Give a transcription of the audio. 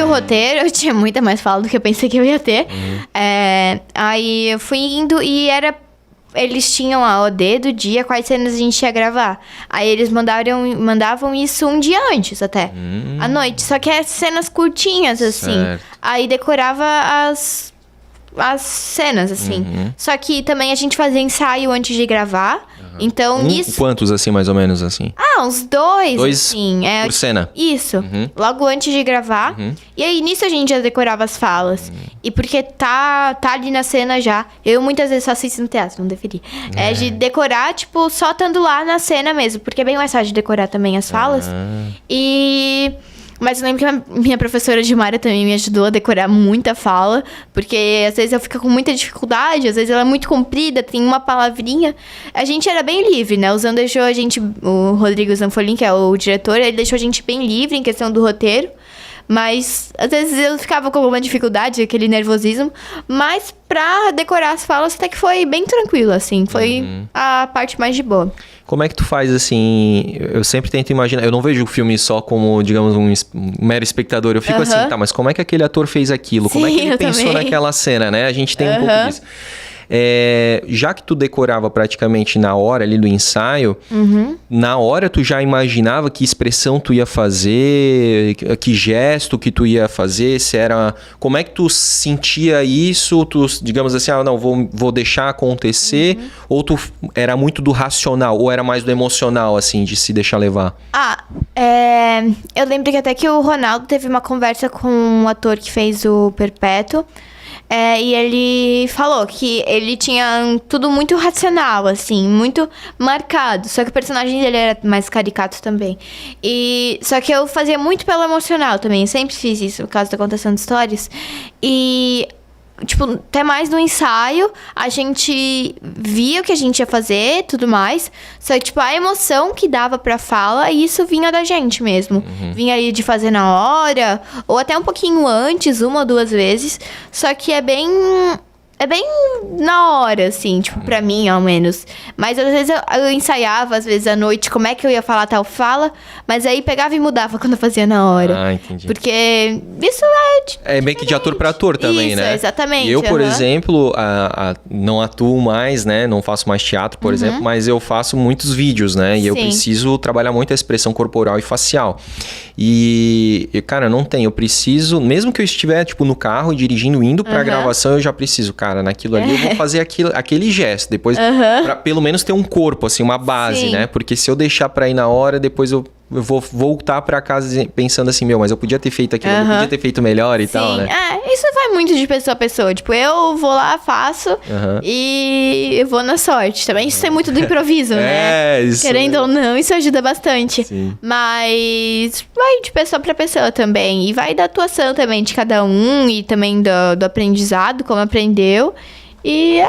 o roteiro, eu tinha muita mais fala do que eu pensei que eu ia ter. Aí eu fui indo e eles tinham a OD do dia, quais cenas a gente ia gravar. Aí eles mandavam isso um dia antes até, à noite. Só que é cenas curtinhas, assim. Certo. Aí decorava as cenas, assim. Só que também a gente fazia ensaio antes de gravar. Então, nisso... Quantos, assim, mais ou menos, assim? uns dois, assim. Por cena? Isso. Logo antes de gravar. E aí, nisso a gente já decorava as falas. E porque tá ali na cena já. Eu muitas vezes só assisto no teatro, não deveria. De decorar, tipo, só estando lá na cena mesmo. Porque é bem mais fácil de decorar também as falas. Mas eu lembro que a minha professora de Mara também me ajudou a decorar muita fala. Porque às vezes eu fico com muita dificuldade, às vezes ela é muito comprida, tem uma palavrinha. A gente era bem livre, né? O Zan deixou a gente... O Rodrigo Zanfolin, que é o diretor, ele deixou a gente bem livre em questão do roteiro. Mas às vezes eu ficava com alguma dificuldade, aquele nervosismo. Mas pra decorar as falas até que foi bem tranquilo, assim. Foi a parte mais de boa. Como é que tu faz, assim... Eu sempre tento imaginar... Eu não vejo o filme só como, digamos, um mero espectador. Eu fico assim, tá, mas como é que aquele ator fez aquilo? Como é que ele pensou também. naquela cena, né? A gente tem um pouco disso. Já que tu decorava praticamente na hora ali do ensaio, na hora tu já imaginava que expressão tu ia fazer, que gesto que tu ia fazer, se era... Como é que tu sentia isso? Tu, digamos assim, não, vou deixar acontecer, ou tu era muito do racional, ou era mais do emocional, assim, de se deixar levar? Eu lembro que até que o Ronaldo teve uma conversa com um ator que fez o Perpétuo. E ele falou que ele tinha tudo muito racional, assim, muito marcado. Só que o personagem dele era mais caricato também. Só que eu fazia muito pelo emocional também. Eu sempre fiz isso, no caso da contação de histórias. Tipo, até mais no ensaio, a gente via o que a gente ia fazer, tudo mais. Só que, tipo, a emoção que dava pra fala, isso vinha da gente mesmo. Vinha ali de fazer na hora, ou até um pouquinho antes, 1 ou 2 vezes. Só que é bem na hora, assim, tipo, pra mim, ao menos. Mas às vezes eu ensaiava, às vezes à noite, como é que eu ia falar tal fala, mas aí pegava e mudava quando eu fazia na hora. Entendi. Porque isso é meio que de ator pra ator também, isso, né? Exatamente. Eu, por exemplo, não atuo mais, né? Não faço mais teatro, por exemplo, mas eu faço muitos vídeos, né? E eu preciso trabalhar muito a expressão corporal e facial. E cara, não tem. Eu preciso, mesmo que eu estiver, tipo, no carro, dirigindo, indo pra gravação, eu já preciso, cara, naquilo ali eu vou fazer aquele gesto. Depois, pra pelo menos ter um corpo, assim, uma base, né? Porque se eu deixar pra ir na hora, depois eu vou voltar pra casa pensando assim, mas eu podia ter feito aquilo, eu podia ter feito melhor e tal, né? Isso vai muito de pessoa a pessoa. Tipo, eu vou lá, faço e eu vou na sorte. Também isso é muito do improviso, né? Isso. Querendo ou não, isso ajuda bastante. Sim. Mas vai de pessoa pra pessoa também. E vai da atuação também de cada um e também do aprendizado, como aprendeu. E